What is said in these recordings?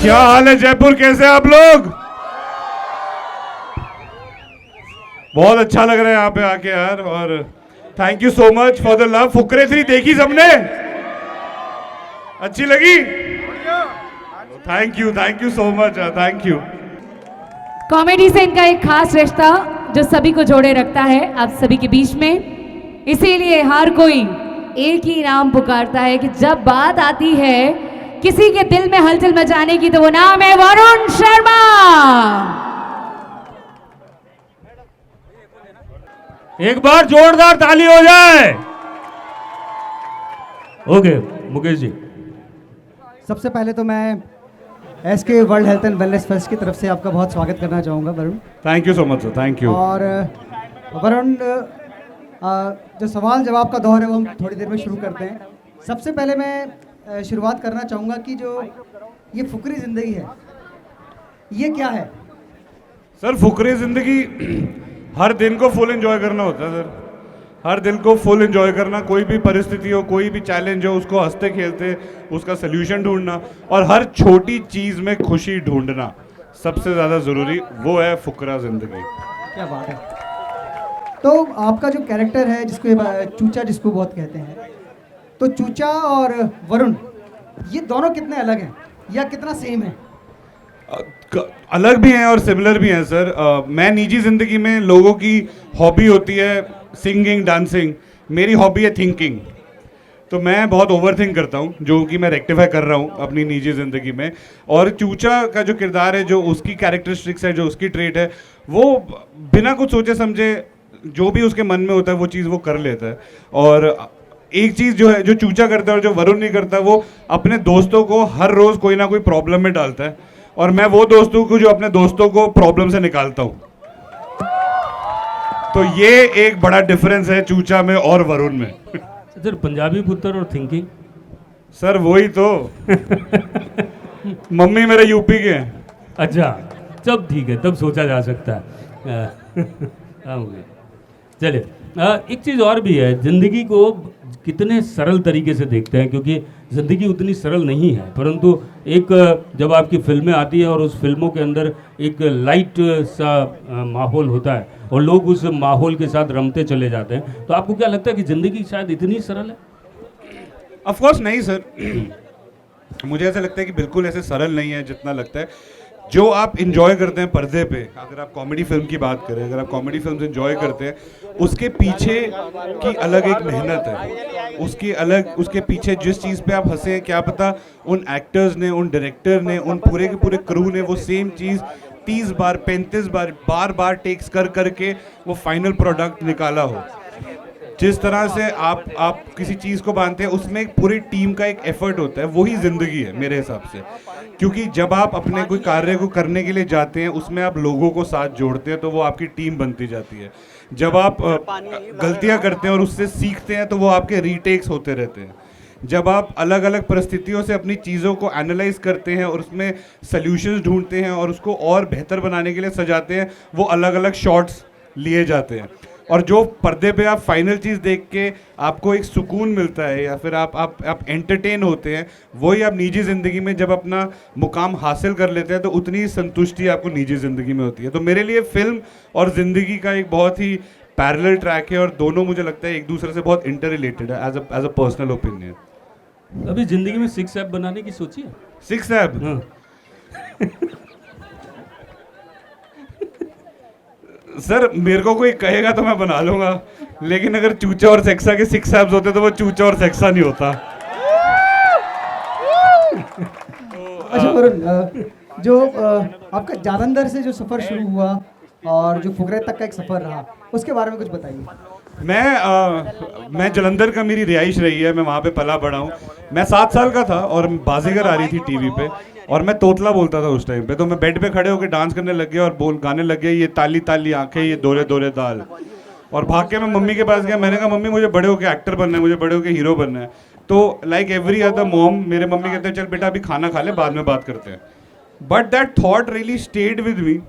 क्या हाल है जयपुर, कैसे आप लोग? बहुत अच्छा लग रहा है यहाँ पे आके यार, और thank you so much for the love. Fukrey 3 देखी सबने? अच्छी लगी? Thank you so much, thank you. Comedy से इनका एक खास रिश्ता जो सभी को जोड़े रखता है आप सभी के बीच में, इसीलिए हर कोई एक ही नाम पुकारता है कि जब बात आती है किसी के दिल में हलचल मचाने की, तो वो नाम है वरुण शर्मा। एक बार जोरदार ताली हो जाए। ओके मुकेश जी, सबसे पहले तो मैं SK world health and wellness fest की तरफ से आपका बहुत स्वागत करना चाहूँगा Varun. Thank you so much sir, thank you. और वरुण, जो सवाल जवाब का दौर है वो हम थोड़ी देर में शुरू करते हैं। सबसे पहले मैं शुरुआत करना चाहूँगा कि जो ये फुकरी ज़िंदगी है ये क्या है? सर फुकरे जिंदगी हर दिन को फुल एंजॉय करना होता है सर। हर दिन को फुल एंजॉय करना, कोई भी परिस्थिति हो, कोई भी चैलेंज हो, उसको हंसते खेलते उसका सल्यूशन ढूंढना, और हर छोटी चीज़ में खुशी ढूंढना सबसे ज़्यादा ज़रूरी, वो है फुकरा ज़िंदगी। क्या बात है। तो आपका जो कैरेक्टर है जिसको चूचा जिसको बहुत कहते हैं, तो चूचा और वरुण ये दोनों कितने अलग हैं या कितना सेम है? अलग भी हैं और सिमिलर भी हैं सर। मैं निजी ज़िंदगी में लोगों की हॉबी होती है सिंगिंग, डांसिंग, मेरी हॉबी है थिंकिंग। तो मैं बहुत ओवर थिंक करता हूँ, जो कि मैं रेक्टिफाई कर रहा हूँ अपनी निजी ज़िंदगी में। और चूचा का जो किरदार है, जो उसकी कैरेक्टरिस्टिक्स है, जो उसकी ट्रेट है, वो बिना कुछ सोचे समझे जो भी उसके मन में होता है वो चीज़ वो कर लेता है। और एक चीज़ जो है, जो चूचा करता है और जो वरुण नहीं करता, वो अपने दोस्तों को हर रोज़ कोई ना कोई प्रॉब्लम में डालता है, और मैं वो दोस्तों को जो अपने दोस्तों को प्रॉब्लम से निकालता हूँ। तो ये एक बड़ा डिफरेंस है चूचा में और वरुण में। सर पंजाबी पुत्र और थिंकिंग? सर वही तो मम्मी मेरे यूपी के हैं। अच्छा, तब ठीक है, तब सोचा जा सकता है। आऊँगे। चलिए, एक चीज़ और भी है, ज़िंदगी को कितने सरल तरीके से देखते हैं, क्योंकि ज़िंदगी उतनी सरल नहीं है, परंतु एक जब आपकी फिल्में आती है और उस फिल्मों के अंदर एक लाइट सा माहौल होता है और लोग उस माहौल के साथ रमते चले जाते हैं, तो आपको क्या लगता है कि ज़िंदगी शायद इतनी सरल है? ऑफ कोर्स नहीं सर, मुझे ऐसा लगता है कि बिल्कुल ऐसे सरल नहीं है जितना लगता है। जो आप इंजॉय करते हैं पर्दे पे, अगर आप कॉमेडी फिल्म की बात करें, अगर आप कॉमेडी फिल्म इंजॉय करते हैं, उसके पीछे की अलग एक मेहनत है, उसके पीछे जिस चीज़ पे आप हंसे, क्या पता उन एक्टर्स ने, उन डायरेक्टर ने, उन पूरे के पूरे क्रू ने वो सेम चीज़ 30 बार 35 बार बार टेक्स कर करके वो फाइनल प्रोडक्ट निकाला हो। जिस तरह से आप किसी चीज़ को बांधते हैं, उसमें एक पूरी टीम का एक एफर्ट होता है, वही ज़िंदगी है मेरे हिसाब से। क्योंकि जब आप अपने कोई कार्य को करने के लिए जाते हैं, उसमें आप लोगों को साथ जोड़ते हैं, तो वो आपकी टीम बनती जाती है। जब आप गलतियां करते हैं और उससे सीखते हैं, तो वो आपके रीटेक्स होते रहते हैं। जब आप अलग अलग परिस्थितियों से अपनी चीज़ों को एनालाइज करते हैं और उसमें सल्यूशंस ढूंढते हैं और उसको और बेहतर बनाने के लिए सजाते हैं, वो अलग अलग शॉट्स लिए जाते हैं। और जो पर्दे पे आप फाइनल चीज़ देख के आपको एक सुकून मिलता है, या फिर आप एंटरटेन होते हैं, वही आप निजी ज़िंदगी में जब अपना मुकाम हासिल कर लेते हैं, तो उतनी संतुष्टि आपको निजी ज़िंदगी में होती है। तो मेरे लिए फिल्म और ज़िंदगी का एक बहुत ही पैरेलल ट्रैक है, और दोनों मुझे लगता है एक दूसरे से बहुत इंटर रिलेटेड है, एज अ पर्सनल ओपिनियन। अभी ज़िंदगी में 6 ऐप बनाने की सोची है? 6 ऐप? हाँ। सर मेरे को कोई कहेगा तो मैं बना लूंगा, लेकिन अगर चूचा और सेक्सा के 6 ऐप्स होते तो वो चूचा और सेक्सा नहीं होता। अच्छा वरुण, जो आपका जालंधर से जो सफ़र शुरू हुआ और जो फुकरे तक का एक सफ़र रहा, उसके बारे में कुछ बताइए। मैं जलंधर का, मेरी रिहाइश रही है, मैं वहाँ पे पला बड़ा हूँ। मैं 7 साल का था और बाजीगर आ रही थी टीवी पे, और मैं तोतला बोलता था उस टाइम पे। तो मैं बेड पे खड़े होकर डांस करने लग गया और गाने लग गए, ये ताली ताली आंखें, ये दोरे दोरे दाल। और भाग के मैं मम्मी के पास गया, मैंने कहा मम्मी मुझे बड़े होकर एक्टर बनना है, मुझे बड़े होकर हीरो बनना है। तो लाइक एवरी अदर मॉम, मेरे मम्मी कहते हैं चल बेटा अभी खाना खा ले, बाद में बात करते हैं। But that thought really stayed with me,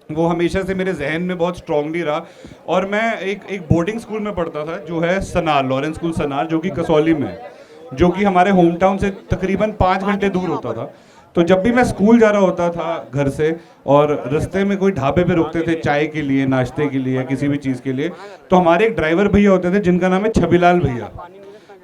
वो हमेशा से मेरे जहन में बहुत स्ट्रांगली रहा। और मैं एक बोर्डिंग स्कूल में पढ़ता था, जो है सनार, लॉरेंस स्कूल सनार, जो कि कसौली में है, जो कि हमारे होम टाउन से तकरीबन 5 घंटे दूर होता था। तो जब भी मैं स्कूल जा रहा होता था घर से और रास्ते में कोई ढाबे पे रुकते थे चाय के लिए, नाश्ते के लिए, किसी भी चीज़ के लिए, तो हमारे एक ड्राइवर भैया होते थे जिनका नाम है छबीलाल भैया।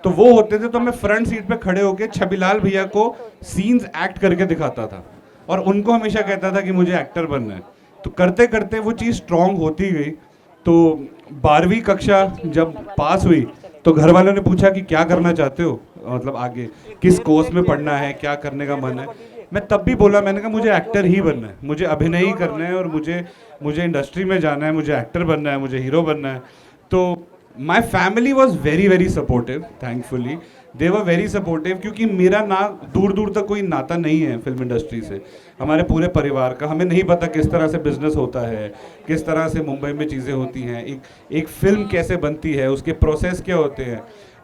तो वो होते थे, तो मैं फ्रंट सीट पे खड़े होके छबीलाल भैया को सीन्स एक्ट करके दिखाता था और उनको हमेशा कहता था कि मुझे एक्टर बनना है। तो करते करते वो चीज़ स्ट्रांग होती गई। तो 12वीं कक्षा जब पास हुई तो घर वालों ने पूछा कि क्या करना चाहते हो, मतलब आगे किस कोर्स में पढ़ना है, क्या करने का मन है। मैं तब भी बोला, मैंने कहा मुझे एक्टर ही बनना है, मुझे अभिनय ही करना है और मुझे इंडस्ट्री में जाना है, मुझे एक्टर बनना है, मुझे हीरो बनना है। तो my family was very very supportive, thankfully they were very supportive, क्योंकि मेरा ना दूर दूर तक कोई नाता नहीं है फिल्म इंडस्ट्री से, हमारे पूरे परिवार का। हमें नहीं पता किस तरह से बिजनेस होता है, किस तरह से मुंबई में चीज़ें होती हैं, एक फिल्म कैसे बनती है, उसके प्रोसेस क्या होते हैं।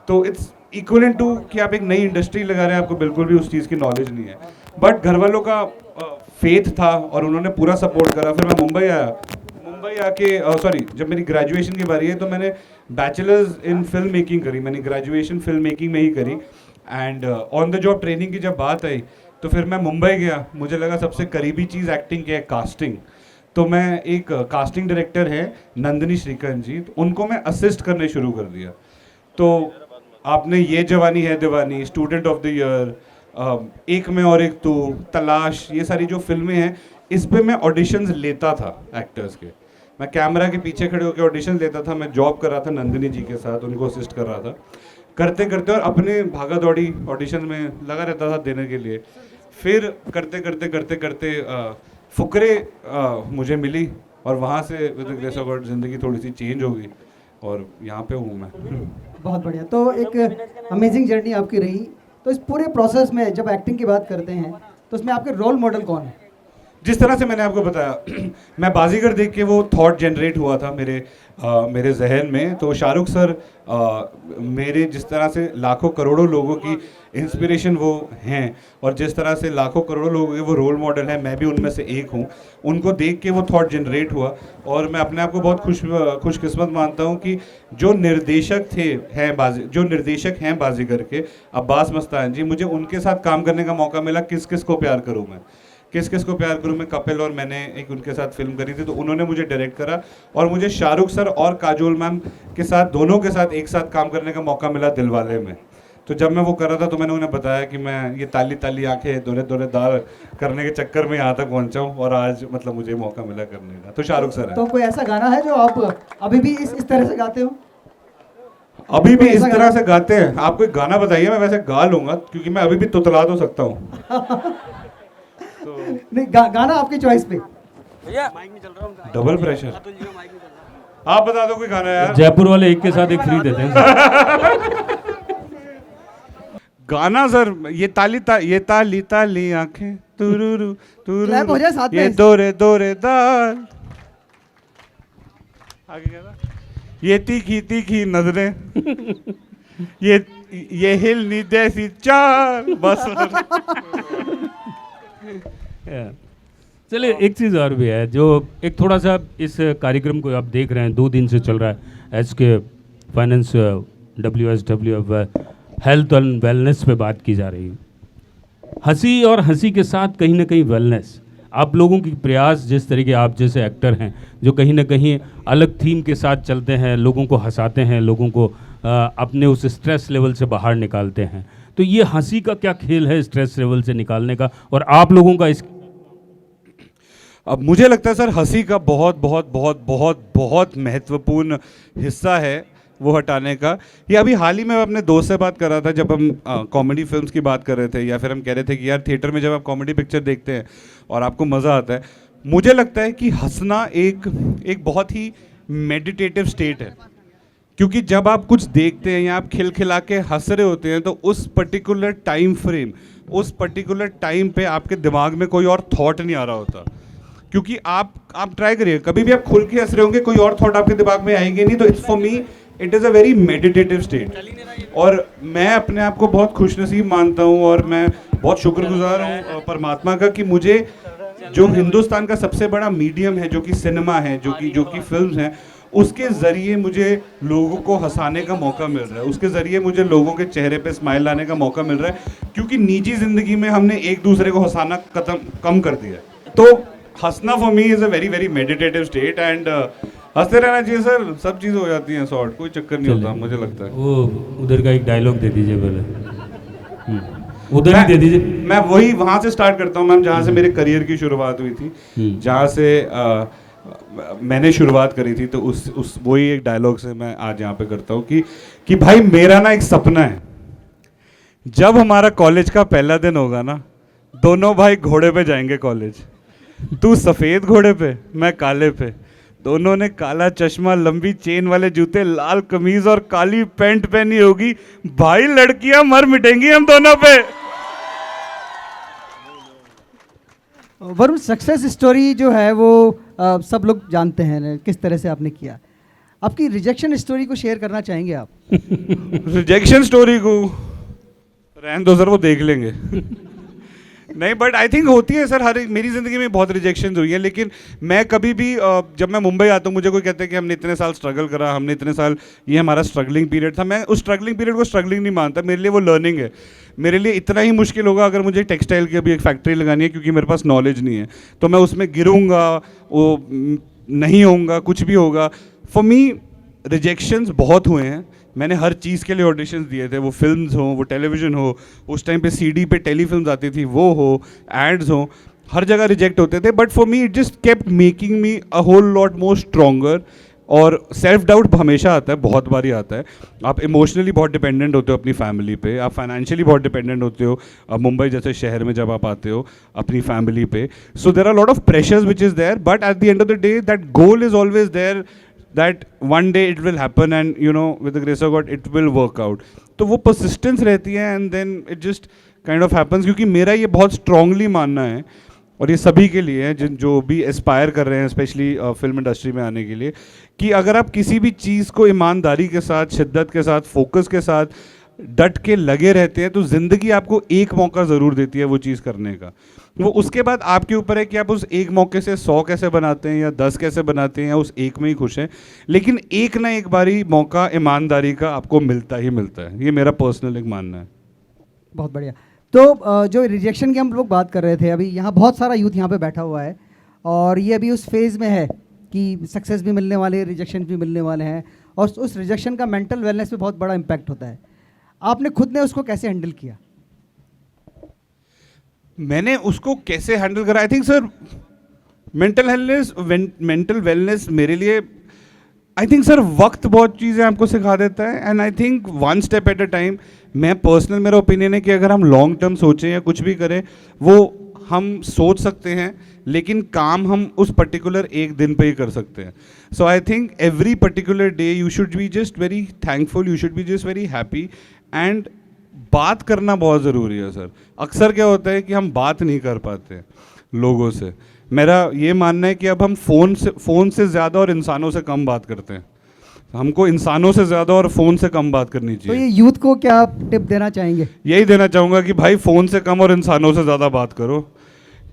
तो इट्स इक्वलेंट टू कि आप एक नई इंडस्ट्री लगा रहे हैं, आपको बिल्कुल भी उस चीज़ की नॉलेज नहीं है। बट घर वालों का फेथ था और उन्होंने पूरा सपोर्ट करा। फिर मैं मुंबई आया, मुंबई आके सॉरी जब मेरी ग्रेजुएशन की बारी है तो मैंने बैचलर्स इन फिल्म मेकिंग करी, मैंने ग्रेजुएशन फिल्म मेकिंग में ही करी। And on the job training की जब बात आई तो फिर मैं मुंबई गया, मुझे लगा सबसे करीबी चीज़ एक्टिंग की है, कास्टिंग। तो मैं एक कास्टिंग डायरेक्टर है नंदिनी श्रीकांत जी, तो उनको मैं असिस्ट करने शुरू कर दिया। तो आपने ये जवानी है दीवानी, स्टूडेंट ऑफ द ईयर, एक में और एक तू, तलाश, ये सारी जो फिल्में हैं इस पे मैं ऑडिशंस लेता था एक्टर्स के। मैं कैमरा के पीछे खड़े होकर ऑडिशन लेता था। मैं जॉब कर रहा था नंदिनी जी के साथ, उनको असिस्ट कर रहा था। करते करते और अपने भागा दौड़ी ऑडिशन में लगा रहता था देने के लिए। फिर करते करते करते करते फुकरे मुझे मिली और वहाँ से with the grace of God ज़िंदगी थोड़ी सी चेंज हो गई और यहाँ पे हूँ मैं। बहुत बढ़िया। तो एक अमेजिंग जर्नी आपकी रही। तो इस पूरे प्रोसेस में जब एक्टिंग की बात करते हैं तो उसमें आपके रोल मॉडल कौन है? जिस तरह से मैंने आपको बताया मैं बाजीगर देख के वो थॉट जनरेट हुआ था मेरे जहन में। तो शाहरुख सर मेरे जिस तरह से लाखों करोड़ों लोगों की इंस्पिरेशन वो हैं और जिस तरह से लाखों करोड़ों लोगों के वो रोल मॉडल हैं, मैं भी उनमें से एक हूँ। उनको देख के वो थॉट जनरेट हुआ और मैं अपने आप को बहुत खुशकिस्मत मानता हूँ कि जो निर्देशक हैं बाजीगर के, अब्बास मस्तान जी, मुझे उनके साथ काम करने का मौका मिला। किस किस को प्यार करूँ मैं, किस किस को प्यार करूँ में कपिल और मैंने एक उनके साथ फिल्म करी थी, तो उन्होंने मुझे डायरेक्ट करा और मुझे शाहरुख सर और काजोल मैम के साथ, दोनों के साथ एक साथ काम करने का मौका मिला दिलवाले में। तो जब मैं वो कर रहा था तो मैंने उन्हें बताया कि मैं ये ताली ताली आंखें दोरे दोरे दार करने के चक्कर में यहाँ तक पहुँचा हूँ और आज मतलब मुझे मौका मिला करने का। तो शाहरुख सर है। तो कोई ऐसा गाना है जो आप अभी भी इस तरह से गाते हो? अभी भी इस तरह से गाते हैं? आप कोई गाना बताइए, मैं वैसे गा लूंगा क्योंकि मैं अभी भी तुतला तो सकता हूँ। नहीं, गाना आपकी चॉइस पे। डबल प्रेशर, आप बता दो कोई गाना यार। जयपुर वाले एक के साथ एक फ्री देते हैं। गाना सर, ये ताली ताली आंखें तुरुरु क्लैप हो जाए साथ में। ये दोरे दोरे दाल, आगे क्या था? ये तीखी तीखी नजरें, ये हिलनी जैसी चाल, बस। चलिए, एक चीज़ और भी है जो एक थोड़ा सा इस कार्यक्रम को आप देख रहे हैं, 2 दिन से चल रहा है। SK finance WSWF health and wellness पे बात की जा रही है। हंसी और हंसी के साथ कहीं ना कहीं वेलनेस, आप लोगों की प्रयास, जिस तरीके आप जैसे एक्टर हैं जो कहीं ना कहीं अलग थीम के साथ चलते हैं, लोगों को हंसाते हैं, लोगों को अपने उस स्ट्रेस लेवल से बाहर निकालते हैं। तो ये हंसी का क्या खेल है स्ट्रेस लेवल से निकालने का, और आप लोगों का इस अब मुझे लगता है सर हंसी का बहुत बहुत बहुत बहुत बहुत महत्वपूर्ण हिस्सा है वो हटाने का। ये अभी हाल ही में मैं अपने दोस्त से बात कर रहा था, जब हम कॉमेडी फिल्म्स की बात कर रहे थे या फिर हम कह रहे थे कि यार थिएटर में जब आप कॉमेडी पिक्चर देखते हैं और आपको मज़ा आता है, मुझे लगता है कि हंसना एक बहुत ही मेडिटेटिव स्टेट है। क्योंकि जब आप कुछ देखते हैं या आप खिलखिला के हंस रहे होते हैं तो उस पर्टिकुलर टाइम फ्रेम, उस पर्टिकुलर टाइम पे आपके दिमाग में कोई और थॉट नहीं आ रहा होता। क्योंकि आप ट्राई करिए, कभी भी आप खुल के हंस रहे होंगे, कोई और थॉट आपके दिमाग में आएंगे नहीं। तो it's for me it is a very meditative state. और मैं अपने आप को बहुत खुशनसीब मानता हूँ और मैं बहुत शुक्रगुजार हूँ परमात्मा का कि मुझे जो हिंदुस्तान का सबसे बड़ा मीडियम है, जो कि सिनेमा है, जो कि फिल्म्स हैं, उसके ज़रिए मुझे लोगों को हंसाने का मौका मिल रहा है, उसके ज़रिए मुझे लोगों के चेहरे पे स्माइल लाने का मौका मिल रहा है, क्योंकि निजी ज़िंदगी में हमने एक दूसरे को हंसाना कम कर दिया है। तो हंसना for me is a very very meditative state and हंसते रहना चाहिए सर, सब चीज़ हो जाती हैं सॉर्ट, कोई चक्कर नहीं होता मुझे लगता है। वो उधर का एक डायलॉग दे दीजिए पहले। उधर ही दे दीजिए। मैं वही वहाँ से स्टार्ट करता हूँ मैम, जहाँ से मेरे करियर की शुरुआत हुई थी, जहाँ से मैंने शुरुआत करी थी, तो उस वही एक डायलॉग से मैं आज यहाँ पे करता हूँ कि भाई मेरा ना एक सपना है, जब हमारा कॉलेज का पहला दिन होगा ना, दोनों भाई घोड़े पे जाएंगे कॉलेज, तू सफ़ेद घोड़े पे, मैं काले पे, दोनों ने काला चश्मा, लंबी चेन वाले जूते, लाल कमीज और काली पैंट पहनी होगी, भाई लड़कियां मर मिटेंगी हम दोनों पे। वरुण, सक्सेस स्टोरी जो है वो सब लोग जानते हैं किस तरह से आपने किया। आपकी रिजेक्शन स्टोरी को शेयर करना चाहेंगे आप? रिजेक्शन स्टोरी को रहने दो सर, वो देख लेंगे। नहीं, बट आई थिंक होती है सर, हर एक मेरी ज़िंदगी में बहुत रिजेक्शन हुई है, लेकिन मैं कभी भी जब मैं मुंबई आता हूँ, मुझे कोई कहता है कि हमने इतने साल स्ट्रगल करा, हमने इतने साल, ये हमारा स्ट्रगलिंग पीरियड था, मैं उस स्ट्रगलिंग पीरियड को स्ट्रगलिंग नहीं मानता, मेरे लिए वो लर्निंग है। मेरे लिए इतना ही मुश्किल होगा अगर मुझे टेक्सटाइल की अभी एक फैक्ट्री लगानी है, क्योंकि मेरे पास नॉलेज नहीं है, तो मैं उसमें गिरूँगा, वो नहीं होऊंगा, कुछ भी होगा। फॉर मी रिजेक्शंस बहुत हुए हैं, मैंने हर चीज़ के लिए ऑडिशंस दिए थे, वो फिल्म्स हो, वो टेलीविज़न हो, उस टाइम पे सीडी पे टेलीफिल्म्स आती थी, वो हो, एड्स हो, हर जगह रिजेक्ट होते थे, but for me it just kept making me a whole lot more stronger. और सेल्फ डाउट हमेशा आता है, बहुत बारी आता है, आप इमोशनली बहुत डिपेंडेंट होते हो अपनी फैमिली पे, आप फाइनेंशियली बहुत डिपेंडेंट होते हो, मुंबई जैसे शहर में जब आप आते हो अपनी फैमिली पे, so there are lot of pressures which is there, but at the end of the day that goal is always there, that one day it will happen and you know with the grace of God it will work out। तो वो persistence रहती है and then it just kind of happens, क्योंकि मेरा ये बहुत strongly मानना है, और ये सभी के लिए है जो भी एस्पायर कर रहे हैं स्पेशली फिल्म इंडस्ट्री में आने के लिए, कि अगर आप किसी भी चीज़ को ईमानदारी के साथ, शिद्दत के साथ, फोकस के साथ डट के लगे रहते हैं, तो ज़िंदगी आपको एक मौका ज़रूर देती है वो चीज़ करने का। वो उसके बाद आपके ऊपर है कि आप उस एक मौके से 100 कैसे बनाते हैं या 10 कैसे बनाते हैं, या उस एक में ही खुश हैं, लेकिन एक ना एक बारी मौका ईमानदारी का आपको मिलता ही मिलता है, ये मेरा पर्सनल एक मानना है। बहुत बढ़िया। तो जो रिजेक्शन की हम लोग बात कर रहे थे, अभी यहाँ बहुत सारा यूथ यहाँ पे बैठा हुआ है, और ये अभी उस फेज़ में है कि सक्सेस भी मिलने वाले हैं, रिजेक्शन भी मिलने वाले हैं, और उस रिजेक्शन का मेंटल वेलनेस पे बहुत बड़ा इम्पैक्ट होता है। आपने खुद ने उसको कैसे हैंडल किया? मैंने उसको कैसे हैंडल करा, I think sir mental wellness मेरे लिए, आई थिंक सर वक्त बहुत चीज़ें आपको सिखा देता है, and I think one step at a time. मैं पर्सनल, मेरा ओपिनियन है कि अगर हम लॉन्ग टर्म सोचें या कुछ भी करें, वो हम सोच सकते हैं, लेकिन काम हम उस पर्टिकुलर एक दिन पे ही कर सकते हैं। So I think every particular day you should be just very thankful, you should be just very happy, and बात करना बहुत ज़रूरी है सर। अक्सर क्या होता है कि हम बात नहीं कर पाते लोगों से। मेरा ये मानना है कि अब हम फ़ोन से ज़्यादा और इंसानों से कम बात करते हैं, हमको इंसानों से ज़्यादा और फ़ोन से कम बात करनी तो चाहिए। ये यूथ को क्या टिप देना चाहेंगे? यही देना चाहूँगा कि भाई फ़ोन से कम और इंसानों से ज़्यादा बात करो,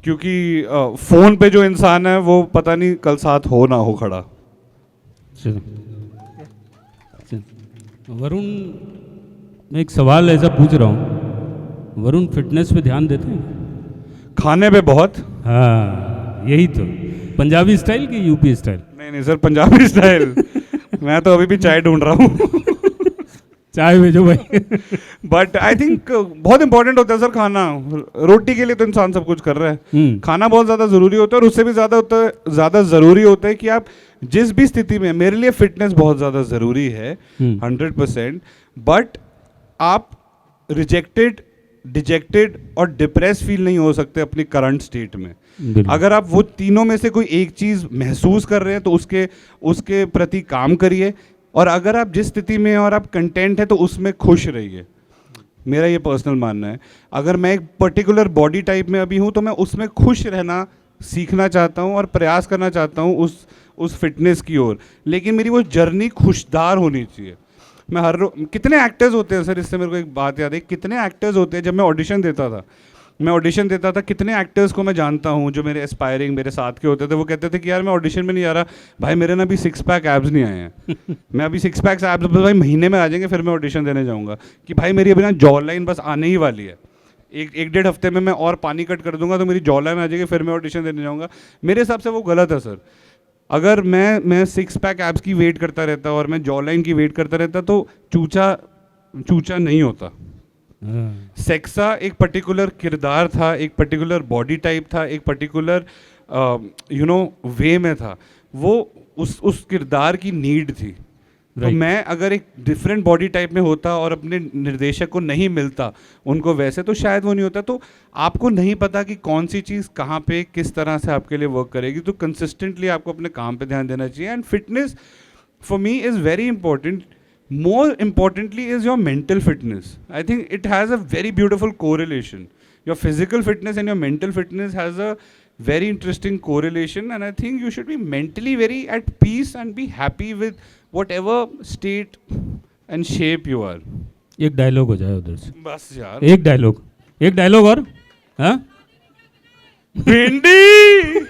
क्योंकि फ़ोन पे जो इंसान है वो पता नहीं कल साथ हो ना हो खड़ा। चलो वरुण, मैं एक सवाल ऐसा पूछ रहा हूँ, वरुण फिटनेस पे ध्यान देते हैं? खाने पे बहुत। हाँ, यही तो, पंजाबी स्टाइल की यूपी स्टाइल? नहीं सर, पंजाबी स्टाइल। मैं तो अभी भी चाय ढूंढ रहा हूँ। चाय भेजो भाई। बट आई थिंक बहुत इंपॉर्टेंट होता है सर खाना। रोटी के लिए तो इंसान सब कुछ कर रहा है, खाना बहुत ज़्यादा ज़रूरी होता है, और उससे भी ज़्यादा ज़रूरी होता है कि आप जिस भी स्थिति में, मेरे लिए फिटनेस बहुत ज़्यादा ज़रूरी है 100%, बट आप रिजेक्टेड, डिजेक्टेड और डिप्रेस फील नहीं हो सकते अपनी करंट स्टेट में। अगर आप वो तीनों में से कोई एक चीज़ महसूस कर रहे हैं तो उसके प्रति काम करिए, और अगर आप जिस स्थिति में हैं और आप कंटेंट है तो उसमें खुश रहिए। मेरा ये पर्सनल मानना है। अगर मैं एक पर्टिकुलर बॉडी टाइप में अभी हूँ तो मैं उसमें खुश रहना सीखना चाहता हूँ और प्रयास करना चाहता हूँ उस फिटनेस की ओर, लेकिन मेरी वो जर्नी खुशदार होनी चाहिए। मैं कितने एक्टर्स होते हैं सर, इससे मेरे को एक बात याद है, कितने एक्टर्स होते हैं, जब मैं ऑडिशन देता था मैं ऑडिशन देता था, कितने एक्टर्स को मैं जानता हूँ जो मेरे एस्पायरिंग मेरे साथ के होते थे, वो कहते थे कि यार मैं ऑडिशन में नहीं आ रहा भाई, मेरे ना अभी 6 पैक एब्स नहीं आए हैं मैं अभी 6 पैक्स एब्स भाई महीने में आ जाएंगे, फिर मैं ऑडिशन देने जाऊँगा। कि भाई मेरी अभी ना जॉ लाइन बस आने ही वाली है, एक डेढ़ हफ्ते में मैं और पानी कट कर दूंगा तो मेरी जॉ लाइन आ जाएगी, फिर मैं ऑडिशन देने जाऊँगा। मेरे हिसाब से वो गलत है सर। अगर मैं 6 पैक एब्स की वेट करता रहता और मैं जॉ लाइन की वेट करता रहता तो चूचा नहीं होता। सेक्सा एक पर्टिकुलर किरदार था, एक पर्टिकुलर बॉडी टाइप था, एक पर्टिकुलर वे में था, वो उस किरदार की नीड थी। तो मैं अगर एक डिफरेंट बॉडी टाइप में होता और अपने निर्देशक को नहीं मिलता उनको वैसे, तो शायद वो नहीं होता। तो आपको नहीं पता कि कौन सी चीज़ कहाँ पे किस तरह से आपके लिए वर्क करेगी, तो कंसिस्टेंटली आपको अपने काम पे ध्यान देना चाहिए। And fitness for me is very important. More importantly is your mental fitness. I think it has a very beautiful correlation. Your physical fitness and your mental fitness has a very interesting correlation, and I think you should be mentally very at peace and be happy with whatever state and shape you are. एक dialogue हो जाए उधर से, बस यार, एक dialogue और हाँ भिंडी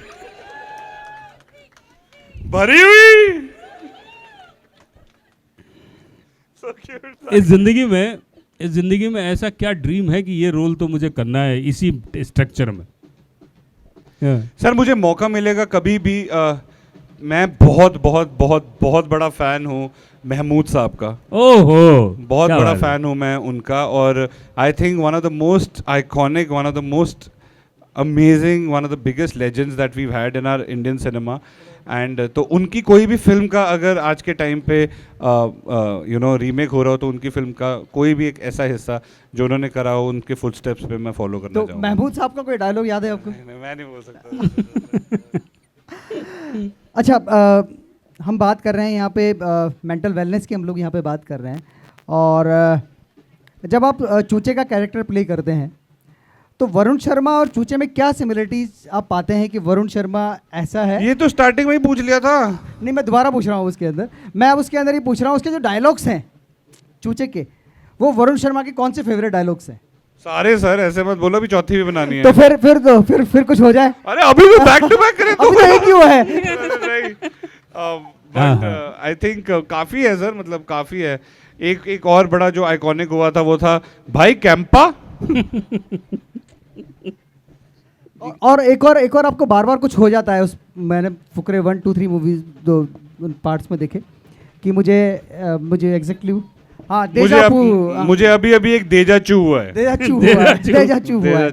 भरी हुई। So cute. इस जिंदगी में ऐसा क्या ड्रीम है कि ये रोल तो मुझे करना है इसी स्ट्रक्चर में? सर मुझे मौका मिलेगा कभी भी, मैं बहुत बहुत बहुत बहुत बड़ा फ़ैन हूँ महमूद साहब का। ओहो, बहुत क्या बड़ा बात है। फ़ैन हूँ मैं उनका, और I think one of the most iconic, one of the most amazing, one of the biggest legends that we had in our Indian cinema. And तो उनकी कोई भी फिल्म का अगर आज के टाइम पे रीमेक हो रहा हो, तो उनकी फिल्म का कोई भी एक ऐसा हिस्सा जो उन्होंने करा हो, उनके फुटस्टेप्स पे मैं फॉलो करना तो चाहूँगा। महमूद साहब का कोई डायलॉग याद है आपको? मैं नहीं बोल सकता। अच्छा, हम बात कर रहे हैं यहाँ पे मेंटल वेलनेस की, हम लोग यहाँ पे बात कर रहे हैं। और जब आप चूचे का कैरेक्टर प्ले करते हैं तो वरुण शर्मा और चूचे में क्या सिमिलरिटीज आप पाते हैं कि वरुण शर्मा ऐसा है? ये तो स्टार्टिंग में ही पूछ लिया था। नहीं, मैं दोबारा पूछ रहा हूँ उसके अंदर, मैं अब उसके अंदर ही पूछ रहा हूँ, उसके जो डायलॉग्स हैं चूचे के, वो वरुण शर्मा के कौन से फेवरेट डायलॉग्स हैं? सारे सर, ऐसे मत बोलो, अभी चौथी भी बनानी है। तो फिर कुछ हो जाए। अरे अभी भी बैक टू बैक करें तो अभी तो एक ही हुआ है। बट आई थिंक काफी है सर, मतलब काफी है। एक और बड़ा जो आइकॉनिक हुआ था वो था भाई कैंपा। और एक और आपको बार बार कुछ हो जाता है उस, मैंने फुकरे 1, 2, 3 मूवीज 2 पार्ट्स में देखे कि मुझे एग्जैक्टली, हाँ, मुझे अभी एक देजाचू हुआ है। देजाचू हुआ है।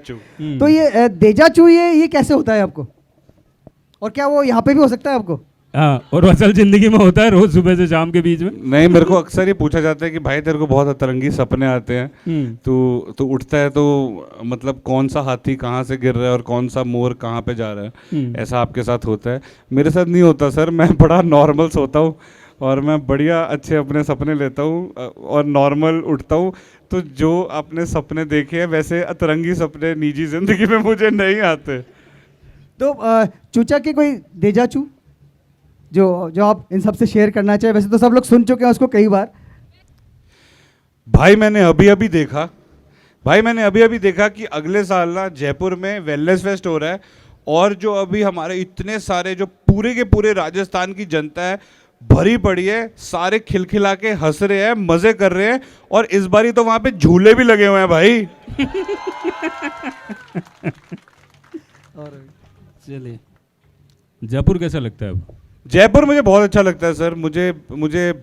तो ये देजाचू ये कैसे होता है आपको, और क्या वो यहाँ पे भी हो सकता है आपको? हाँ, और असल जिंदगी में होता है रोज सुबह से शाम के बीच में? नहीं, मेरे को अक्सर ये पूछा जाता है कि भाई तेरे को बहुत अतरंगी सपने आते हैं, तो उठता है तो मतलब कौन सा हाथी कहाँ से गिर रहा है और कौन सा मोर कहाँ पे जा रहा है, ऐसा आपके साथ होता है? मेरे साथ नहीं होता सर, मैं बड़ा नॉर्मल सोता हूँ और मैं बढ़िया अच्छे अपने सपने लेता हूँ और नॉर्मल उठता हूँ। तो जो आपने सपने देखे हैं वैसे अतरंगी सपने निजी जिंदगी में मुझे नहीं आते। तो चूचा के कोई देजाचू जो आप इन सबसे शेयर करना चाहे? वैसे तो सब लोग सुन चुके हैं उसको कई बार। भाई मैंने अभी अभी देखा कि अगले साल ना जयपुर में वेलनेस फेस्ट हो रहा है, और जो अभी हमारे इतने सारे जो पूरे के पूरे राजस्थान की जनता है भरी पड़ी है, सारे खिलखिला के हंस रहे हैं, मजे कर रहे हैं, और इस बारी तो वहां पे झूले भी लगे हुए हैं भाई। चलिए, जयपुर कैसा लगता है अब? जयपुर मुझे बहुत अच्छा लगता है सर, मुझे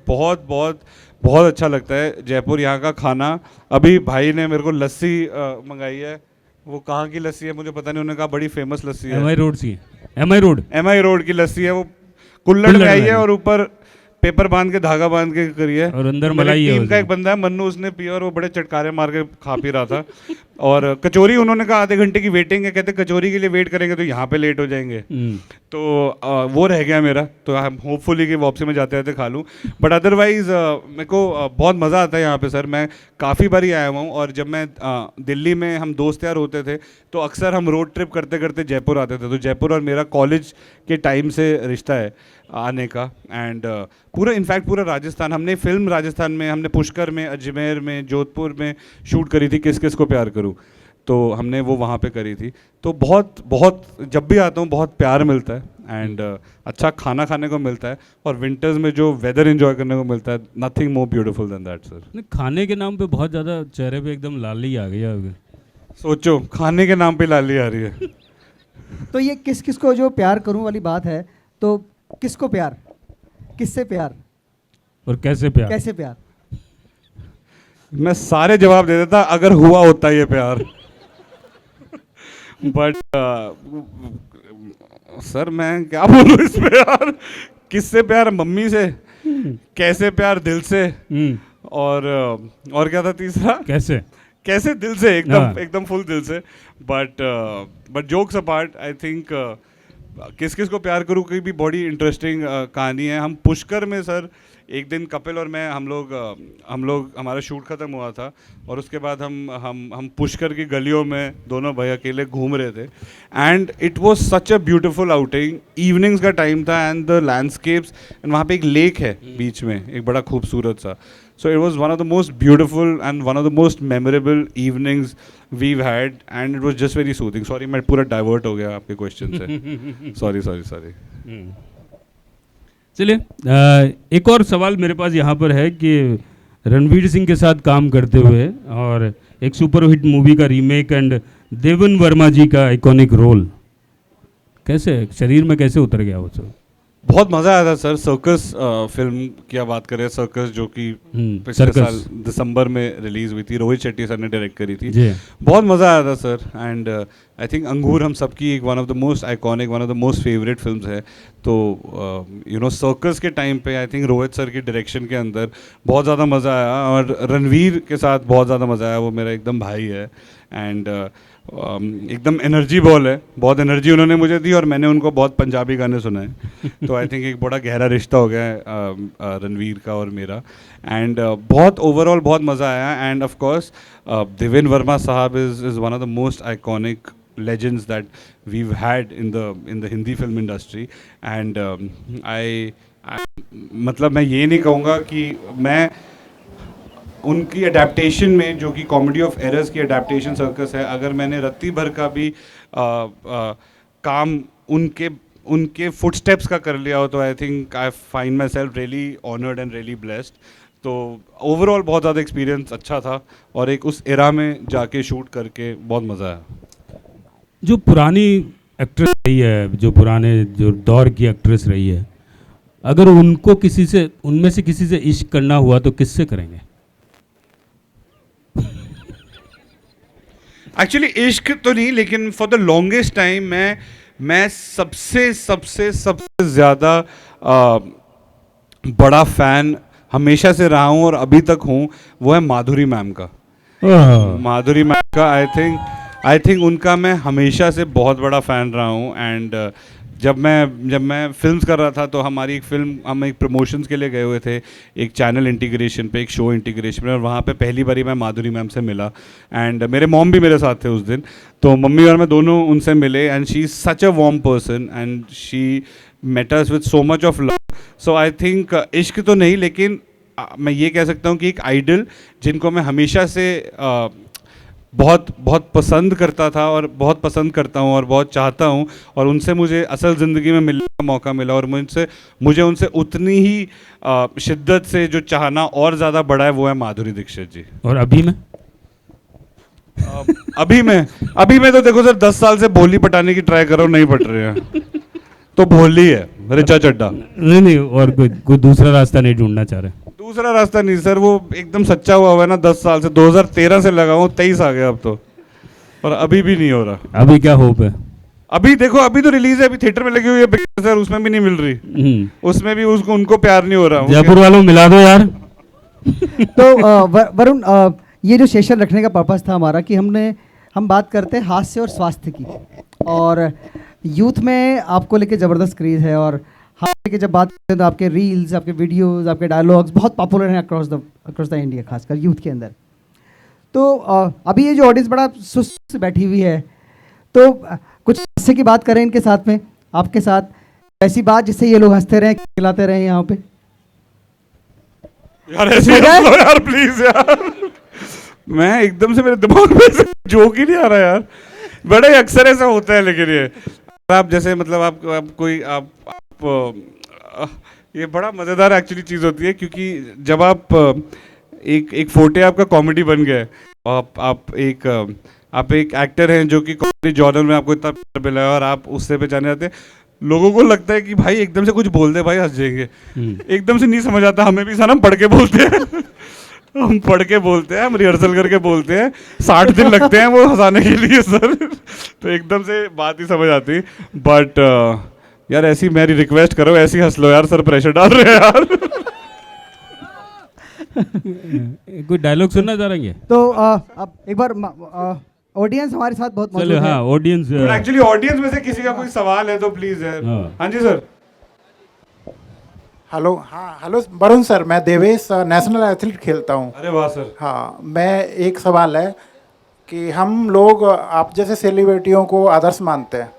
बहुत बहुत बहुत अच्छा लगता है जयपुर। यहाँ का खाना, अभी भाई ने मेरे को लस्सी मंगाई है, वो कहाँ की लस्सी है मुझे पता नहीं, उन्होंने कहा बड़ी फेमस लस्सी है, एमआई रोड की लस्सी है, वो कुल्लड़ में आई है और ऊपर पेपर बांध के धागा बांध के करी है, और अंदर मलाई है। टीम का एक बंदा है मन्नू, उसने पिया और वो बड़े चटकारे मार के खा पी रहा था। और कचौरी उन्होंने कहा आधे घंटे की वेटिंग है, कहते कचौरी के लिए वेट करेंगे तो यहाँ पे लेट हो जाएंगे, तो वो रह गया मेरा, तो हम होपफुली कि वापसी में जाते रहते खा लूँ। बट अदरवाइज मेरे को बहुत मज़ा आता है यहाँ पे सर, मैं काफ़ी बारी आया हुआ हूँ, और जब मैं दिल्ली में हम दोस्त यार होते थे तो अक्सर हम रोड ट्रिप करते करते जयपुर आते थे, तो जयपुर और मेरा कॉलेज के टाइम से रिश्ता है आने का। एंड पूरा इनफैक्ट पूरा राजस्थान, हमने फिल्म राजस्थान में, हमने पुष्कर में, अजमेर में, जोधपुर में शूट करी थी किस किस को प्यार करूँ, तो हमने वो वहाँ पे करी थी। तो बहुत बहुत जब भी आता हूँ बहुत प्यार मिलता है एंड अच्छा खाना खाने को मिलता है और विंटर्स में जो वेदर एंजॉय करने को मिलता है, nothing more beautiful then that sir. नहीं, खाने के नाम पे बहुत ज़्यादा चेहरे पे एकदम लाली आ गई है। सोचो खाने के नाम पे लाली आ रही है। तो ये किस किस को जो प्यार करूं वाली बात है, तो किसको प्यार, किससे प्यार, और कैसे प्यार? कैसे प्यार? मैं सारे जवाब दे देता अगर हुआ होता ये प्यार। बट सर मैं क्या बोलूँ इसमें यार, किससे प्यार? मम्मी से। कैसे प्यार? दिल से। और क्या था तीसरा? कैसे दिल से, एकदम फुल दिल से। But jokes apart, I think किस किस को प्यार करूँ की भी बड़ी इंटरेस्टिंग कहानी है। हम पुष्कर में सर एक दिन कपिल और मैं हम लोग हमारा शूट ख़त्म हुआ था और उसके बाद हम पुष्कर की गलियों में दोनों भाई अकेले घूम रहे थे and it was such a beautiful outing. Evenings का टाइम था एंड द लैंडस्केप्स एंड वहाँ पे एक लेक है बीच में, एक बड़ा खूबसूरत सा। So it was one of the most beautiful and one of the most memorable evenings we've had and it was just very soothing. Sorry मैं पूरा डाइवर्ट हो गया आपके क्वेश्चन से। सॉरी। चलिए, एक और सवाल मेरे पास यहाँ पर है कि रणवीर सिंह के साथ काम करते हुए और एक सुपरहिट मूवी का रीमेक एंड देवन वर्मा जी का आइकॉनिक रोल, कैसे शरीर में कैसे उतर गया वो सब? बहुत मज़ा आया था सर। सर्कस फिल्म की आप बात करें, सर्कस जो कि पिछले सर्कस साल दिसंबर में रिलीज़ हुई थी, रोहित शेट्टी सर ने डायरेक्ट करी थी। जी। बहुत मज़ा आया था सर एंड आई थिंक अंगूर हम सबकी एक one of the most iconic, one of the most favourite films है। तो सर्कस के टाइम पे आई थिंक रोहित सर की डायरेक्शन के अंदर बहुत ज़्यादा मज़ा आया और रणवीर के साथ बहुत ज़्यादा मज़ा आया। वो मेरा एकदम भाई है एंड एकदम एनर्जी बॉल है। बहुत एनर्जी उन्होंने मुझे दी और मैंने उनको बहुत पंजाबी गाने सुनाए। तो आई थिंक एक बड़ा गहरा रिश्ता हो गया है रणवीर का और मेरा एंड बहुत ओवरऑल बहुत मज़ा आया। And of course Deven Verma साहब is one of the most iconic legends that we've had in the Hindi film industry and मतलब मैं ये नहीं कहूँगा कि मैं उनकी अडेप्टेशन में जो कि कॉमेडी ऑफ एरर्स की अडेप्टेशन सर्कस है, अगर मैंने रत्ती भर का भी काम उनके फुटस्टेप्स का कर लिया हो तो I think I find my self really honoured and really blessed. तो ओवरऑल बहुत ज़्यादा एक्सपीरियंस अच्छा था और एक उस एरा में जाके शूट करके बहुत मज़ा आया। जो पुरानी एक्ट्रेस रही है, जो दौर की एक्ट्रेस रही है, अगर उनमें से किसी से इश्क करना हुआ तो किससे करेंगे? एक्चुअली इश्क तो नहीं, लेकिन फॉर द लॉन्गेस्ट टाइम मैं सबसे ज़्यादा बड़ा फ़ैन हमेशा से रहा हूँ और अभी तक हूँ, वो है माधुरी मैम का। माधुरी मैम का आई थिंक उनका मैं हमेशा से बहुत बड़ा फ़ैन रहा हूँ एंड जब मैं फिल्म्स कर रहा था तो हमारी हम एक प्रमोशंस के लिए गए हुए थे, एक चैनल इंटीग्रेशन पे, एक शो इंटीग्रेशन पे, और वहाँ पे पहली बारी मैं माधुरी मैम से मिला एंड मेरे मॉम भी मेरे साथ थे उस दिन। तो मम्मी और मैं दोनों उनसे मिले and she is such a warm person and she met us with so much of love. So I think इश्क तो नहीं, लेकिन मैं ये कह सकता हूँ कि एक आइडल जिनको मैं हमेशा से बहुत पसंद करता था और बहुत पसंद करता हूँ और बहुत चाहता हूँ और उनसे मुझे असल ज़िंदगी में मिलने का मौका मिला और मुझे उनसे उतनी ही शिद्दत से जो चाहना और ज़्यादा बड़ा है वो है माधुरी दीक्षित जी। और अभी में अभी मैं तो देखो सर 10 साल से भोली पटाने की ट्राई कर रहा हूँ, नहीं पट रहे हैं तो भोली है रिचा चड्डा। नहीं, और कोई दूसरा रास्ता नहीं ढूंढना चाह रहे? दूसरा रास्ता नहीं सर, वो एकदम सच्चा हुआ है ना। 10 साल से 2013 से लगा हूँ, 23 आ गया अब तो, पर अभी भी नहीं हो रहा। अभी क्या होप है? अभी देखो, अभी तो रिलीज है, अभी थिएटर में लगी हुई है सर, उसमें भी नहीं मिल रही, उसमें भी उनको प्यार नहीं हो रहा। जयपुर वालों मिला दो यार। तो वरुण, ये जो सेशन रखने का पर्पस था हमारा कि हम बात करते हैं हास्य और स्वास्थ्य की, और यूथ में आपको लेके ज़बरदस्त क्रेज़ है और हास्य की जब बात करते हैं तो आपके रील्स, आपके वीडियोस, आपके डायलॉग्स बहुत पॉपुलर हैं अक्रॉस द इंडिया, खासकर यूथ के अंदर। तो अभी ये जो ऑडियंस बड़ा सुस्त बैठी हुई है, तो कुछ हास्य की बात करें इनके साथ में, आपके साथ, ऐसी बात जिससे ये लोग हंसते रहें, खिलाते रहें यहाँ पे। यार ऐसे यार प्लीज यार, मैं एकदम से मेरे दिमाग में जोक ही नहीं आ रहा यार, बड़े अक्सर ऐसा होता है। लेकिन ये आप जैसे मतलब आप कोई ये बड़ा मज़ेदार एक्चुअली चीज़ होती है, क्योंकि जब आप एक फोटे आपका कॉमेडी बन गया है, आप एक एक्टर हैं जो कि कॉमेडी जॉनर में आपको इतना प्यार मिला है और आप उससे पहचाने जाते हैं, लोगों को लगता है कि भाई एकदम से कुछ बोल दे भाई हंस जाएंगे, एकदम से नहीं समझ आता। हमें भी सर हम पढ़ के बोलते हैं हम पढ़ के बोलते हैं, हम रिहर्सल करके बोलते हैं, 60 दिन लगते हैं वो हंसाने के लिए सर तो एकदम से बात ही समझ आती। बट यार ऐसी मेरी रिक्वेस्ट करो, ऐसी हंस लो यार, सर प्रेशर डाल रहे हैं यार कोई डायलॉग सुनना चाह रहे हैं? तो अब एक बार ऑडियंस हमारे साथ बहुत मौजूद चलो है। हाँ, ऑडियंस एक्चुअली ऑडियंस में से किसी का कोई सवाल है तो प्लीज यार। हाँ। हाँ जी सर। हेलो, हाँ हेलो वरुण सर, मैं देवेश नेशनल एथलीट खेलता हूँ। अरे वाह सर। हाँ, मैं एक सवाल है कि हम लोग आप जैसे सेलिब्रिटियों को आदर्श मानते हैं,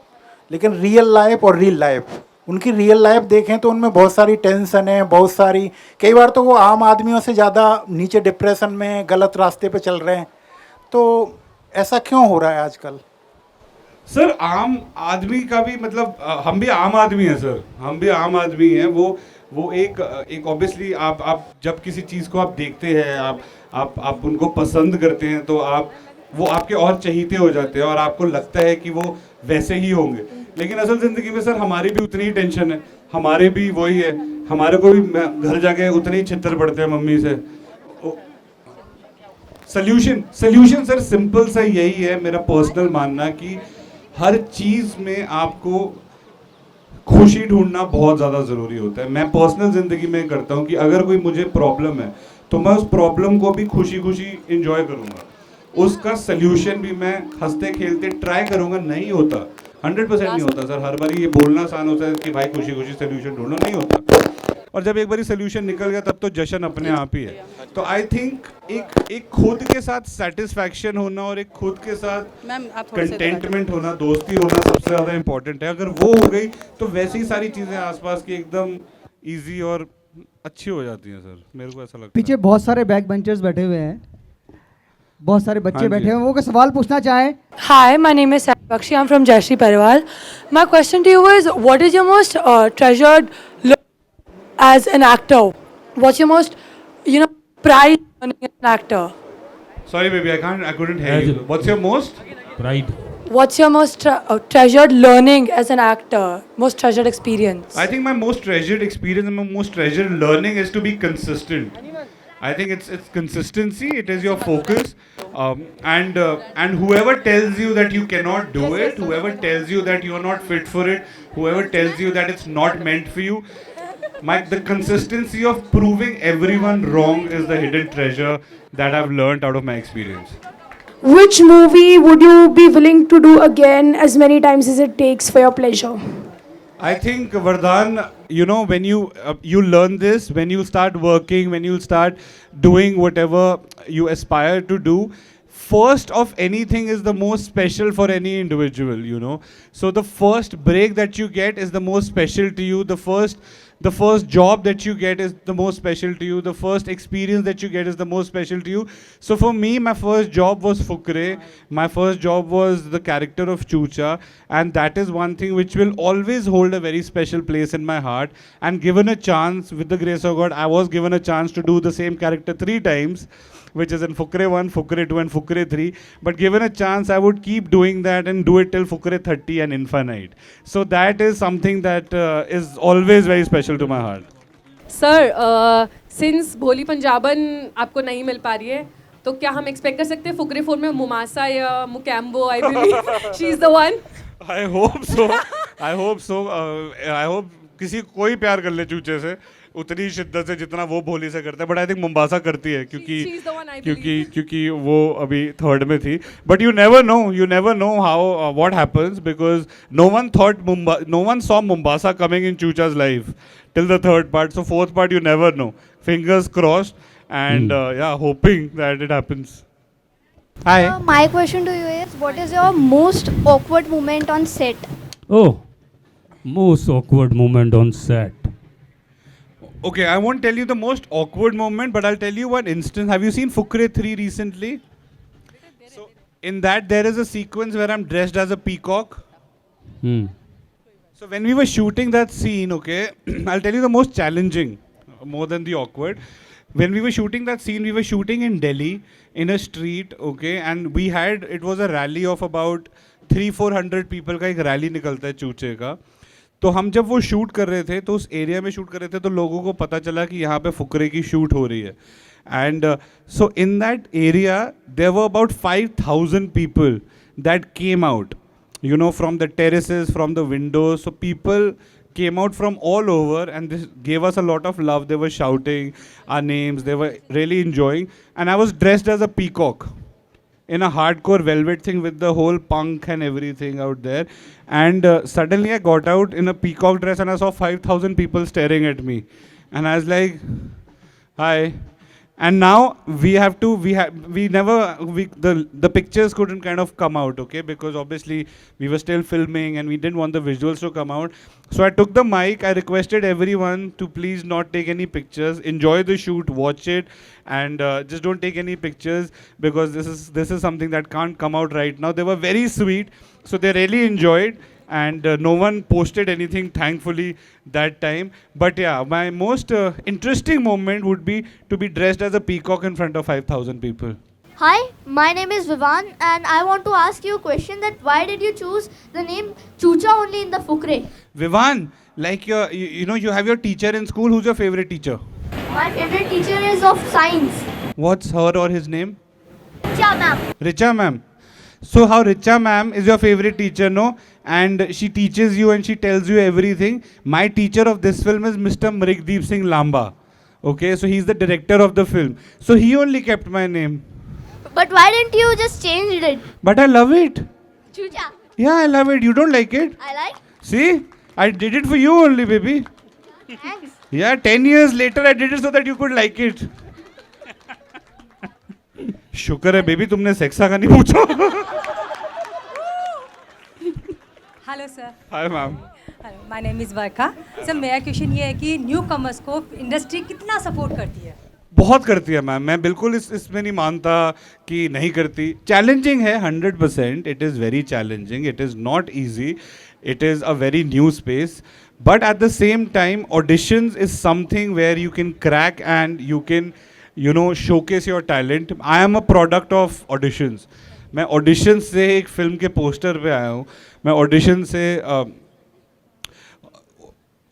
लेकिन रियल लाइफ और रील लाइफ, उनकी रियल लाइफ देखें तो उनमें बहुत सारी टेंशन है, बहुत सारी, कई बार तो वो आम आदमियों से ज़्यादा नीचे डिप्रेशन में गलत रास्ते पे चल रहे हैं। तो ऐसा क्यों हो रहा है आजकल? सर आम आदमी का भी मतलब हम भी आम आदमी हैं सर, हम भी आम आदमी हैं। वो एक ऑब्वियसली आप जब किसी चीज़ को आप देखते हैं, आप उनको पसंद करते हैं, तो वो आपके और चहीते हो जाते हैं और आपको लगता है कि वो वैसे ही होंगे। लेकिन असल ज़िंदगी में सर हमारी भी उतनी ही टेंशन है, हमारे भी वही है, हमारे को भी घर जाके उतने ही छितर पड़ते हैं मम्मी से। सल्यूशन सर सिंपल सा यही है, मेरा पर्सनल मानना कि हर चीज़ में आपको खुशी ढूंढना बहुत ज़्यादा ज़रूरी होता है। मैं पर्सनल ज़िंदगी में करता हूँ कि अगर कोई मुझे प्रॉब्लम है तो मैं उस प्रॉब्लम को भी खुशी खुशी इंजॉय करूँगा, उसका सल्यूशन भी मैं हंसते खेलते ट्राई करूँगा। नहीं होता, 100% नहीं होता सर। हर बार ये बोलना आसान होता है कि भाई खुशी खुशी सल्यूशन ढूंढो, नहीं होता। और जब एक बारी सल्यूशन निकल गया तब तो जश्न अपने आप ही है। तो आई थिंक एक खुद के साथ सेटिस्फैक्शन होना और एक खुद के साथ कंटेंटमेंट होना, दोस्ती होना सबसे ज़्यादा इंपॉर्टेंट है। अगर वो हो गई तो वैसी ही सारी चीज़ें आसपास की एकदम इजी और अच्छी हो जाती हैं सर, मेरे को ऐसा लगता है। पीछे बहुत सारे बैक बेंचर्स बैठे हुए हैं, बहुत सारे बच्चे हाँ जी। बैठे हुए हैं, वो कोई सवाल पूछना चाहें? Hi, my name is Sakshi. I'm from Jayashree Pariwal. My question to you is, what is your most treasured look as an actor? What's your most, pride in an actor? Sorry baby, I couldn't hear you. What's your most? Pride. What's your most treasured learning as an actor? Most treasured experience? I think my most treasured experience and my most treasured learning is to be consistent. I think it's consistency. It is your focus, and whoever tells you that you cannot do it, whoever tells you that you are not fit for it, whoever tells you that it's not meant for you, the consistency of proving everyone wrong is the hidden treasure that I've learned out of my experience. Which movie would you be willing to do again as many times as it takes for your pleasure? I think Vardhan, when you learn this, when you start working, when you start doing whatever you aspire to do, first of anything is the most special for any individual. So the first break that you get is the most special to you. The first job that you get is the most special to you. The first experience that you get is the most special to you. So for me, my first job was Fukre. My first job was the character of Chucha. And that is one thing which will always hold a very special place in my heart. And given a chance, with the grace of God, I was given a chance to do the same character 3 times, which is in Fukre 1, Fukre 2 and Fukre 3. But given a chance, I would keep doing that and do it till Fukre 30 and infinite. So that is something that is always very special to my heart. Sir since भोली पंजाबन आपको नहीं मिल पा रही है, तो क्या हम expect कर सकते हैं फुकरे 4 में मुमासा या मुकैम्बो? I believe she is the one. I hope so. I hope कोई प्यार कर ले चूचे से उतनी शिद्दत से जितना वो भोली से करता है। बट आई थिंक मुंबासा करती है क्योंकि वो अभी 3rd में थी। But you never know how what happens, because no one saw Mombasa coming in Choocha's life till the 3rd part. So 4th part you never know. Fingers crossed and hoping that it happens. Hi. My question to you is, what is your most awkward moment on set? Oh, most awkward moment on set. Okay, I won't tell you the most awkward moment, but I'll tell you one instance. Have you seen Fukre 3 recently? In that, there is a sequence where I'm dressed as a peacock. So when we were shooting that scene, okay, I'll tell you the most challenging, more than the awkward. When we were shooting that scene, we were shooting in Delhi, in a street, okay, and it was a rally of about 300-400 people का एक rally निकलता है चूचे का. तो हम जब वो shoot कर रहे थे तो उस एरिया में शूट कर रहे थे तो लोगों को पता चला कि यहाँ पे फुकरे की शूट हो रही है. And so in that area there were about 5,000 people that came out, you know, from the terraces, from the windows. So people came out from all over and this gave us a lot of love. They were shouting our names. They were really enjoying. And I was dressed as a peacock in a hardcore velvet thing with the whole punk and everything out there. And suddenly I got out in a peacock dress and I saw 5,000 people staring at me. And I was like, hi. And now the pictures couldn't kind of come out, okay, because obviously we were still filming and we didn't want the visuals to come out. So I took the mic, I requested everyone to please not take any pictures, enjoy the shoot, watch it, and just don't take any pictures because this is something that can't come out right now. They were very sweet, so they really enjoyed. And no one posted anything, thankfully, that time. But yeah, my most interesting moment would be to be dressed as a peacock in front of 5,000 people. Hi, my name is Vivan and I want to ask you a question that why did you choose the name Chucha only in the Fukre? Vivan, like you know, you have your teacher in school. Who's your favorite teacher? My favorite teacher is of science. What's her or his name? Richa ma'am. Richa ma'am. So how Richa ma'am is your favorite teacher, no? And she teaches you and she tells you everything. My teacher of this film is Mr. Mrigdeep Singh Lamba. Okay, so he's the director of the film. So he only kept my name. But why didn't you just change it? But I love it. Chucha. Yeah, I love it. You don't like it? I like. See? I did it for you only, baby. Thanks. Yeah, 10 years later I did it so that you could like it. शुक्र है baby तुमने सेक्सा का नहीं पूछा. Hello sir. Hi ma'am. Hello, my name is Varka. Sir मेरा question ये है कि न्यू कमर्स को इंडस्ट्री कितना सपोर्ट करती है? बहुत करती है मैम. मैं बिल्कुल इसमें नहीं मानता कि नहीं करती. चैलेंजिंग है 100%. It is very challenging. It is not easy. It is a very new space, but at the same time auditions is something where you can crack and you can, you know, showcase your talent. I am a product of auditions. मैं auditions से एक film के poster पे आया हूँ. मैं audition से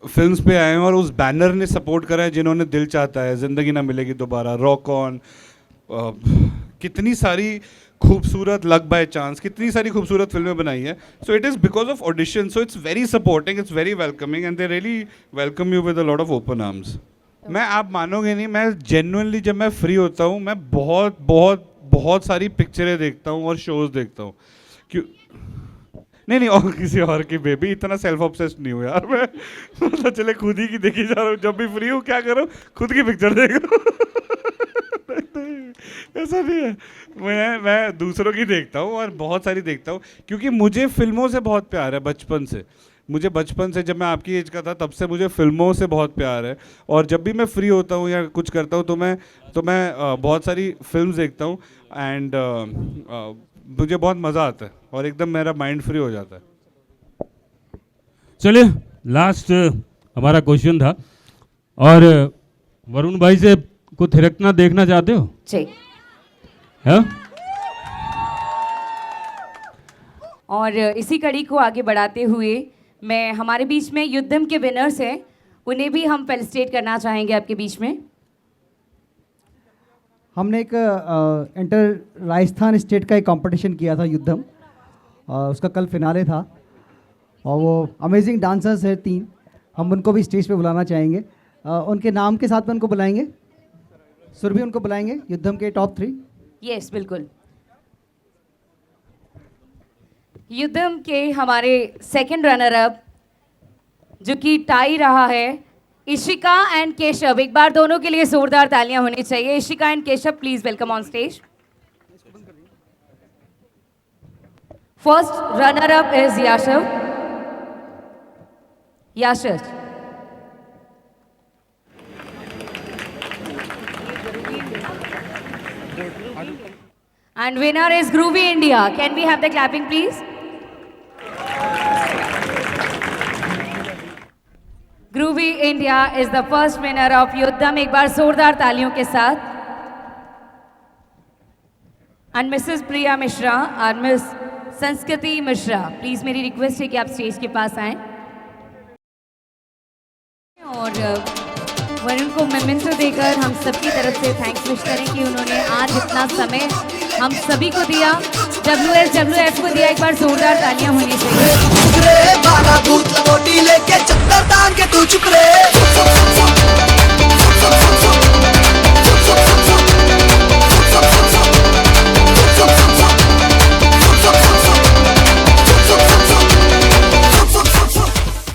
films पे आए हैं और उस बैनर ने सपोर्ट करा है जिन्होंने दिल चाहता है, ज़िंदगी ना मिलेगी दोबारा, रॉक ऑन, कितनी सारी खूबसूरत लक बाय चांस, कितनी सारी खूबसूरत फिल्में बनाई है. So it is because of audition. So it's very supporting, it's very welcoming and they really welcome you with a lot of open arms. मैं आप मानोगे नहीं, मैं जेन्युइनली जब मैं फ्री होता हूँ मैं बहुत बहुत बहुत सारी पिक्चरें देखता हूँ और शोज़ देखता हूँ. क्यों नहीं और किसी और की बेबी. इतना सेल्फ ऑब्सेस्ड नहीं हूँ यार मैं. पता चले खुद ही की देखी जा रहा हूँ. जब भी फ्री हूँ क्या करूँ, खुद की पिक्चर देख रहा हूँ. ऐसा नहीं है. मैं दूसरों की देखता हूँ और बहुत सारी देखता हूँ क्योंकि मुझे फिल्मों से बहुत प्यार है बचपन से. मुझे बचपन से, जब मैं आपकी एज का था तब से मुझे फिल्मों से बहुत प्यार है. और जब भी मैं फ्री होता हूँ या कुछ करता हूँ तो मैं बहुत सारी फिल्म्स देखता हूँ एंड मुझे बहुत मज़ा आता है और एकदम मेरा माइंड फ्री हो जाता है. चलिए लास्ट हमारा क्वेश्चन था और वरुण भाई से को थिरकना देखना चाहते हो? जी. हाँ? और इसी कड़ी को आगे बढ़ाते हुए मैं हमारे बीच में युद्धम के विनर्स हैं, उन्हें भी हम फेलिसिटेट करना चाहेंगे आपके बीच में. हमने एक इंटर राजस्थान स्टेट का एक कंपटीशन किया था युद्धम. उसका कल फिनाले था और वो अमेजिंग डांसर्स है 3. हम उनको भी स्टेज पे बुलाना चाहेंगे. उनके नाम के साथ में उनको बुलाएंगे. सुरभि उनको बुलाएंगे, युद्धम के टॉप 3. यस बिल्कुल. युद्धम के हमारे सेकंड रनर अप जो कि टाई रहा है, इशिका एंड केशव. एक बार दोनों के लिए जोरदार तालियां होनी चाहिए. Ishika and Keshav please welcome on stage. First runner up is Yashar. And winner is Groovy India. Can we have the clapping, please? Groovy India is the first winner of Yuddham. एक बार जोरदार तालियों के साथ. And Mrs. Priya Mishra और Miss संस्कृति Mishra, please मेरी request है कि आप स्टेज के पास आएं. और वरुण को मेमेंटो देकर हम सबकी तरफ से थैंक्स विश करें कि उन्होंने आज इतना समय हम सभी को दिया. WSWF को दिया. एक बार जोरदार तालियां होनी चाहिए.